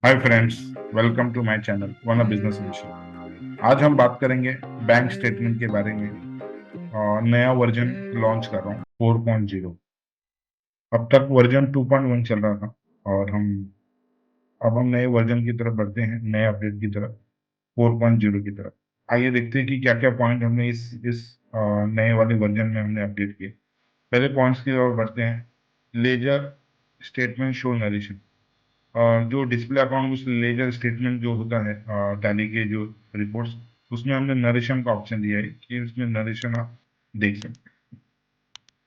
Hi friends, welcome to my channel one a business mission. आज हम बात करेंगे बैंक स्टेटमेंट के बारे में। नया वर्जन लॉन्च कर रहा हूँ 4.0। अब तक वर्जन 2.1 चल रहा था और अब हम नए वर्जन की तरफ बढ़ते हैं, नए अपडेट की तरफ, 4.0 की तरफ। आइए देखते हैं कि क्या क्या पॉइंट हमने इस नए वाले वर्जन में हमने अपडेट किए। पहले पॉइंट्स की ओर बढ़ते हैं। Ledger statement show narration. जो डिस्प्ले अकाउंट उस लेजर स्टेटमेंट जो होता है टैली के जो रिपोर्ट्स, उसमें हमने नरेशन का ऑप्शन दिया है कि उसमें नरेशन आप देख सकते हैं।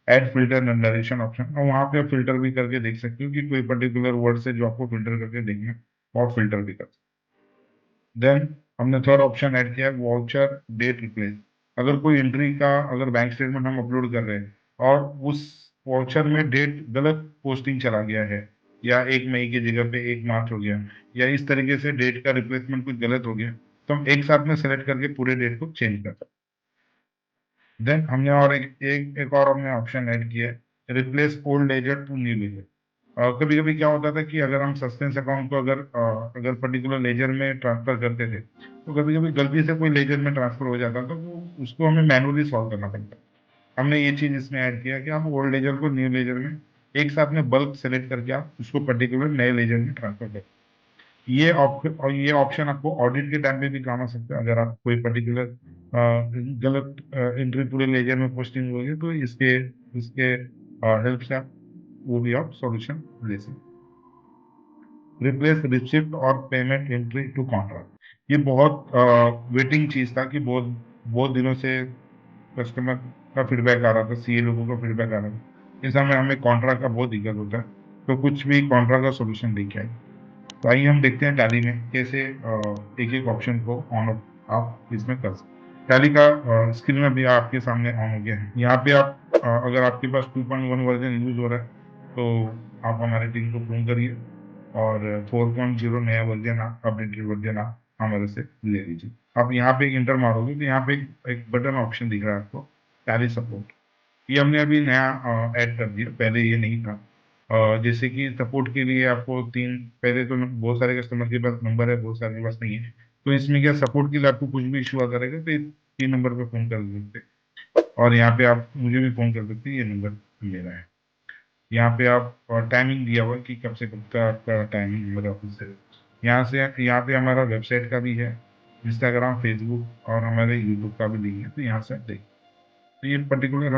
ऐड फिल्टर नरेशन ऑप्शन, और वहाँ पे आप फिल्टर भी करके देख सकते हो कि कोई पर्टिकुलर वर्ड से जो आपको फिल्टर करके देखना है, और फिल्टर भी कर सकते हैं। देन हमने थर्ड ऑप्शन ऐड किया है, वाउचर डेट रिप्लेस। अगर कोई एंट्री का, अगर बैंक स्टेटमेंट हम अपलोड कर रहे हैं और उस वाउचर में डेट गलत पोस्टिंग चला गया है, या 1 मई की जगह पे 1 मार्च हो गया, या इस तरीके से डेट का रिप्लेसमेंट कुछ गलत हो गया, तो हम एक साथ में सेलेक्ट करके पूरे डेट को चेंज कर सकते हैं। देन हमने और एक और हमने ऑप्शन ऐड किया है, replace old ledger to new ledger. कभी कभी क्या होता था कि अगर हम सस्पेंस अकाउंट को अगर पर्टिकुलर लेजर में ट्रांसफर करते थे, तो कभी कभी गलती से कोई लेजर में ट्रांसफर हो जाता था, तो उसको हमें मैनुअली सॉल्व करना पड़ता। हमने ये चीज इसमें ऐड किया कि आप ओल्ड लेजर को न्यू लेजर में एक साथ में बल्क सेलेक्ट करके आप उसको पर्टिकुलर नए लेजर में ट्रांसफर करें। ये ऑप्शन आपको ऑडिट के टाइम पे भी काम आ सकता है। अगर आप कोई पर्टिकुलर गलत एंट्री पूरे लेजर में पोस्टिंग होगी, तो इसके इसके हेल्प से आप वो भी आप सॉल्यूशन ले सकते। रिप्लेस रिसिप्ट और पेमेंट एंट्री टू कॉन्ट्रैक्ट। ये बहुत वेटिंग चीज था कि बहुत बहुत दिनों से कस्टमर का फीडबैक आ रहा था, सीए लोगों का फीडबैक आ रहा था, इस समय हमें कॉन्ट्रैक्ट का बहुत दिक्कत होता है, तो कुछ भी कॉन्ट्रैक्ट का सोल्यूशन लेके आए। तो आइए हम देखते हैं टैली में कैसे एक एक ऑप्शन को ऑन आप इसमें कर सकते हैं। टैली का स्क्रीन में भी आपके सामने ऑन हो गया है। यहाँ पे आप अगर आपके पास 2.1 वर्जन यूज हो रहा है, तो आप हमारे टीम को फोन करिए और 4.0 नया वर्जन आप, अपडेटेड वर्जन आप हमारे से ले लीजिए। आप यहाँ पे एक इंटर मारोगे तो यहाँ पे एक बटन ऑप्शन दिख रहा है आपको, टैली सपोर्ट। ये हमने अभी नया ऐड कर दिया, पहले ये नहीं था। जैसे कि सपोर्ट के लिए आपको तीन, पहले तो बहुत सारे कस्टमर के पास नंबर है, बहुत सारे के पास नहीं है, तो इसमें क्या, सपोर्ट के लिए आपको कुछ भी इशू आता रहेगा तो ये 3 नंबर पे फोन कर सकते हैं। और यहाँ पे आप मुझे भी फोन कर सकते हैं, ये नंबर मेरा है। यहाँ पे आप टाइमिंग दिया हुआ है कि कब से कब तक आपका टाइमिंग मेरे ऑफिस से। यहाँ पे हमारा वेबसाइट का भी है, इंस्टाग्राम, फेसबुक और हमारे यूट्यूब का भी लिंक है, तो यहाँ से आप देख। तो ये पर्टिकुलर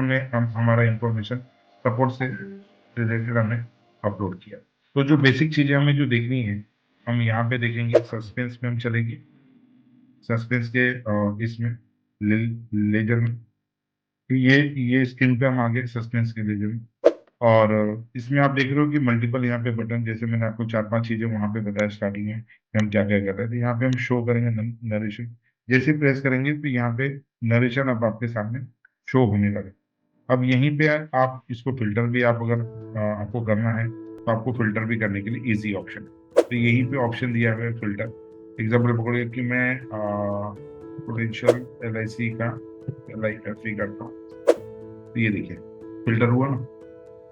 हमारा इंफॉर्मेशन सपोर्ट से रिलेटेड हमने अपलोड किया। तो जो बेसिक चीजें हमें जो देखनी है, हम यहाँ पे देखेंगे, सस्पेंस में हम चलेंगे। सस्पेंस के इसमें लेजर में, तो ये स्क्रीन पे हम आ गए सस्पेंस के लेजर में। और इसमें आप देख रहे हो कि मल्टीपल यहाँ पे बटन, जैसे मैंने आपको 4-5 चीजें वहां पे बताया स्टार्टिंग में कि हम क्या क्या कर रहे थे। यहाँ पे हम शो करेंगे नरेशन। जैसे प्रेस करेंगे तो यहाँ पे नरेशन अब आपके सामने शो होने लगे। अब यहीं पे आप इसको फिल्टर भी, आप अगर आपको करना है तो आपको फिल्टर भी करने के लिए इजी ऑप्शन है। तो यहीं पे ऑप्शन दिया हुआ है फिल्टर। एग्जाम्पल पकड़िए कि मैं पोटेंशियल LIC का LIFE करता हूँ, तो ये देखिए फिल्टर हुआ ना।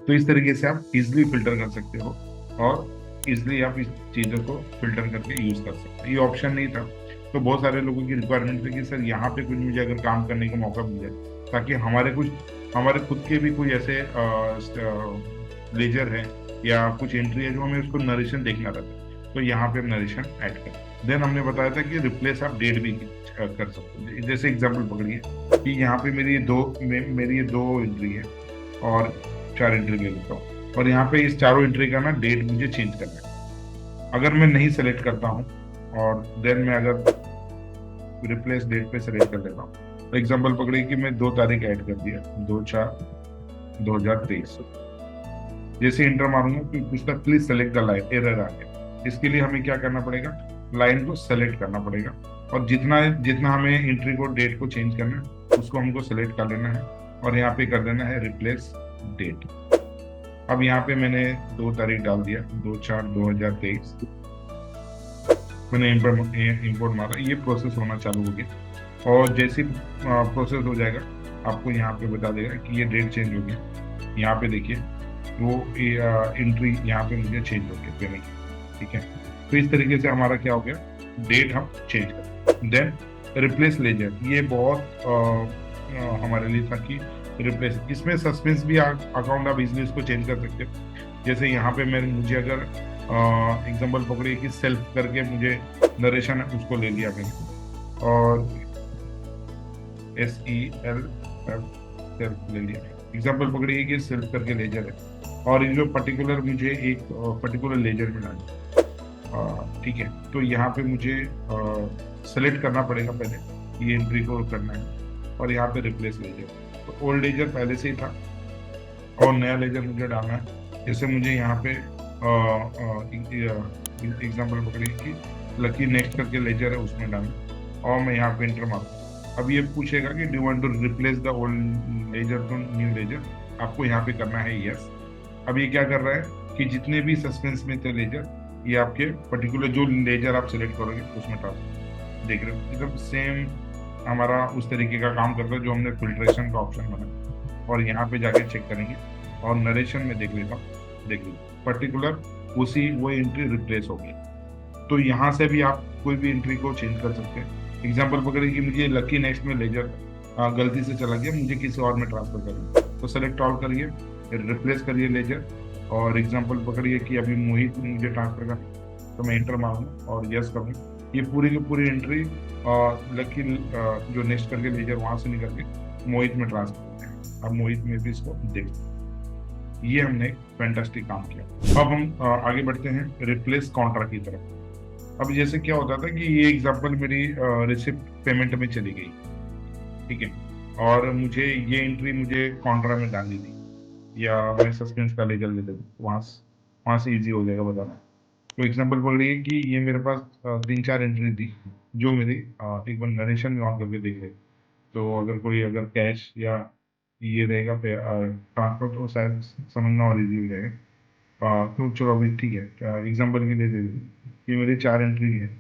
तो इस तरीके से आप इजिली फिल्टर कर सकते हो और इजिली आप इस चीज़ों को फिल्टर करके यूज कर सकते हो। ये ऑप्शन नहीं था, तो बहुत सारे लोगों की रिक्वायरमेंट थी कि सर यहाँ पे कुछ मुझे अगर काम करने का मौका मिल जाए, ताकि हमारे खुद के भी कोई ऐसे लेजर है या कुछ एंट्री है जो हमें उसको नरेशन देखना रहता है, तो यहाँ पे हम नरेशन ऐड करें। देन हमने बताया था कि रिप्लेस आप डेट भी कर सकते हो। जैसे एग्जाम्पल पकड़िए कि यहाँ पे मेरी ये दो एंट्री है और 4 एंट्री ले लेता हूँ, और यहाँ पे इस चारों एंट्री का ना डेट मुझे चेंज करना है। अगर मैं नहीं सेलेक्ट करता हूँ और देन मैं अगर रिप्लेस डेट पे सेलेक्ट कर लेता हूँ, तो एग्जाम्पल पकड़िए कि मैं 2 तारीख ऐड कर दिया, 2/4/2023। जैसे इंटर मारूंगा तो पूछता please select the line, error आ गया। इसके लिए हमें क्या करना पड़ेगा, लाइन को सेलेक्ट करना पड़ेगा, और जितना जितना हमें एंट्री को, डेट को चेंज करना है, उसको हमको सेलेक्ट कर लेना है और यहाँ पे कर देना है रिप्लेस डेट। अब यहाँ पे मैंने 2 तारीख डाल दिया, 2/4/2023। मैंने इंपोर्ट मारा, ये प्रोसेस होना चालू हो गया। और जैसे प्रोसेस हो जाएगा, आपको यहाँ पे बता देगा कि ये डेट चेंज हो गया। यहाँ पे देखिए वो एंट्री यहाँ पे मुझे चेंज हो गया पेमेंट, ठीक है। तो इस तरीके से हमारा क्या हो गया, डेट हम चेंज कर। देन रिप्लेस लेजर, ये बहुत हमारे लिए था कि रिप्लेस, इसमें सस्पेंस भी अकाउंट आप इजिली उसको चेंज कर सकते हो। जैसे यहाँ पे मुझे अगर एग्जांपल पकड़िए कि सेल्फ करके मुझे नरेशन है, उसको ले लिया मैंने और SELF सेल्फ ले लिया। एग्जांपल पकड़िए कि सेल्फ करके लेजर है और ये जो पर्टिकुलर मुझे एक पर्टिकुलर लेजर में डालना, ठीक है। तो यहाँ पे मुझे सेलेक्ट करना पड़ेगा, पहले ये एंट्री को करना है और यहाँ पे रिप्लेस लेजर। तो ओल्ड लेजर पहले से ही था और नया लेजर मुझे डालना है। जैसे मुझे यहाँ पे एग्जांपल पकड़िए कि लकी नेक्स्ट करके लेजर है, उसमें डालना और मैं यहाँ पे एंटर मारूँ। अब ये पूछेगा कि do want to replace the old ledger to new ledger, आपको यहाँ पे करना है यस। अब ये क्या कर रहा है कि जितने भी सस्पेंस में थे लेजर, ये आपके पर्टिकुलर जो लेजर आप सिलेक्ट करोगे उसमें ट्रांसफर, देख रहे हो एकदम सेम हमारा उस तरीके का काम करता है जो हमने फिल्ट्रेशन का ऑप्शन बनाया। और यहाँ पे जाके चेक करेंगे और नरेशन में देख लेता हूँ, देख लीजिए पर्टिकुलर उसी वो एंट्री रिप्लेस हो गई। तो यहाँ से भी आप कोई भी एंट्री को चेंज कर सकते हैं। एग्जाम्पल पकड़िए कि मुझे लकी नेक्स्ट में लेजर गलती से चला गया, मुझे किसी और में ट्रांसफर करना, तो सेलेक्ट ऑल करिए, रिप्लेस करिए लेजर और एग्जाम्पल पकड़िए कि अभी मोहित मुझे ट्रांसफर करना, तो मैं एंटर मारूंगा और यस करूँगा। ये पूरी की पूरी एंट्री लकी जो नेक्स्ट करके लेजर वहां से निकल के मोहित में ट्रांसफर करते हैं। अब मोहित में भी इसको देख, ये हमने फैंटास्टिक काम किया। अब हम आगे बढ़ते हैं रिप्लेस कॉन्ट्रा की तरफ। अब जैसे क्या होता था कि ये एग्जांपल मेरी रिसिप्ट पेमेंट में चली गई, ठीक है, और मुझे ये एंट्री मुझे कॉन्ट्रा में डालनी थी या मैं सस्पेंस का लेजर ले लूँ, वहाँ से इजी हो जाएगा बताना। तो एग्जांपल बोल रही है कि ये मेरे पास 3-4 एंट्री थी जो मेरी एक बार नरेशन में ऑन करके देख रहे। तो अगर कैश या ये रहेगा ट्रांसफर तो शायद समझना और इजी हो जाएगा। तो चलो अभी ठीक है, एग्जांपल के लिए दे दी ये मेरी 4 एंट्री है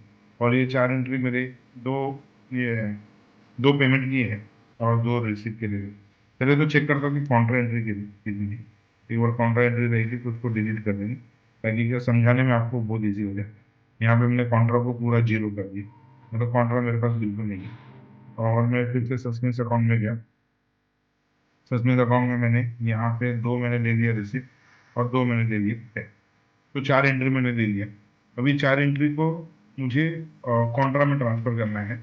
और ये 4 एंट्री मेरे दो पेमेंट की है और 2 रिसीव के लिए। पहले तो चेक करता हूँ कि कॉन्ट्रा एंट्री कितनी है। एक बार कॉन्ट्रा एंट्री रहेगी तो उसको डिलीट कर देंगे ताकि क्या समझाने में आपको बहुत ईजी हो जाए। यहाँ पे हमने कॉन्ट्रा को पूरा 0 कर दिया, मतलब कॉन्ट्रा मेरे पास बिल्कुल नहीं है। और मैं फिर से सस्पेंस अकाउंट में गया, सस्पेंस अकाउंट में मैंने यहाँ पे 2 मैंने ले लिया रिसिप्ट और 2 मैंने ले लिया पे। तो 4 एंट्री मैंने ले लिया। अभी 4 एंट्री को मुझे कॉन्ट्रा में ट्रांसफर करना है,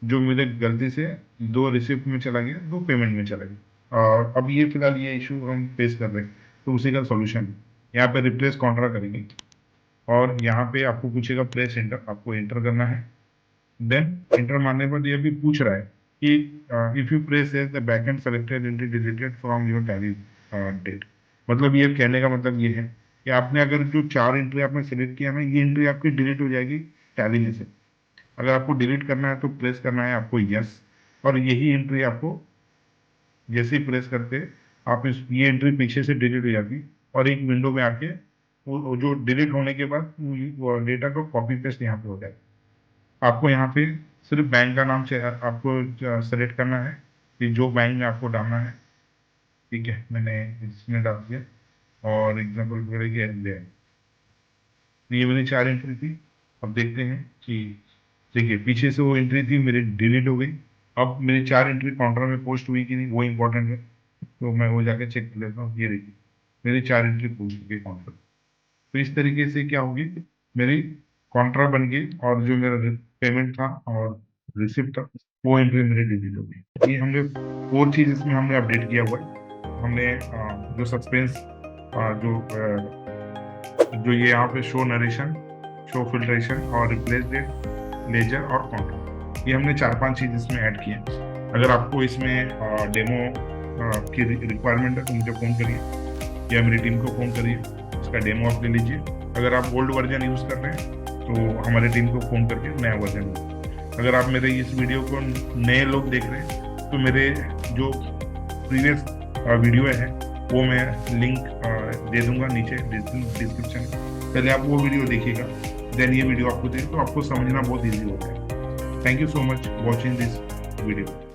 जो मेरे गलती से 2 रिसिप्ट में चला गया, 2 पेमेंट में चला गया। और अब ये फिलहाल ये इशू हम फेस कर रहे हैं, तो उसी का सॉल्यूशन यहाँ पे रिप्लेस कॉन्ट्रा करेंगे और यहाँ पे आपको पूछेगा प्लेस एंटर, आपको एंटर करना है। देन एंटर मारने पर ये भी पूछ रहा है कि if you press as the backend selected entry deleted from your Tally date. मतलब ये कहने का मतलब ये है कि आपने अगर जो 4 एंट्री आपने सेलेक्ट किया ना, ये एंट्री आपकी डिलीट हो जाएगी टैली में से। अगर आपको डिलीट करना है तो प्रेस करना है आपको यस, और यही एंट्री आपको जैसे ही प्रेस करते आप इस ये एंट्री पीछे से डिलीट हो जाती और एक विंडो में आके वो जो डिलीट होने के बाद वो डेटा को कॉपी पेस्ट यहाँ पे हो जाए। आपको यहाँ पे सिर्फ बैंक का नाम आपको सेलेक्ट करना है कि जो बैंक में आपको डालना है, ठीक है। मैंने इसमें डाल दिया और एग्जाम्पल वगैरह की SBI, ये मेरी 4 एंट्री थी। अब देखते हैं कि देखिए पीछे से वो एंट्री थी मेरी डिलीट हो गई। अब मेरी 4 एंट्री काउंटर में पोस्ट हुई कि नहीं वो इंपॉर्टेंट है, तो मैं वो जाके चेक कर लेता हूँ। ये देखिए मेरी 4 एंट्री पोस्ट हो गई काउंटर। तो इस तरीके से क्या होगी, मेरी कॉन्ट्रा बन गई और जो मेरा पेमेंट था और रिसिप्ट था वो एंट्री मेरी डिलीट हो गई। ये हमने 4 चीज इसमें हमने अपडेट किया हुआ है। हमने जो सस्पेंस जो ये यहाँ पे शो नरेशन, शो फिल्ट्रेशन और रिप्लेस डेट, लेजर और कॉन्ट्रा, ये हमने 4-5 चीज इसमें ऐड किए। अगर आपको इसमें डेमो की रिक्वायरमेंट है तो मुझे फ़ोन करिए या मेरी टीम को फ़ोन करिए, इसका डेमो आप ले लीजिए। अगर आप ओल्ड वर्जन यूज़ कर रहे हैं तो हमारी टीम को फ़ोन करके नया वर्जन। अगर आप मेरे इस वीडियो को नए लोग देख रहे हैं तो मेरे जो प्रीवियस वीडियो है वो मैं लिंक दे दूंगा नीचे डिस्क्रिप्शन में, पहले आप वो वीडियो देखिएगा, देन ये वीडियो आपको दें तो आपको समझना बहुत ईजी होता है। Thank you so much watching this video.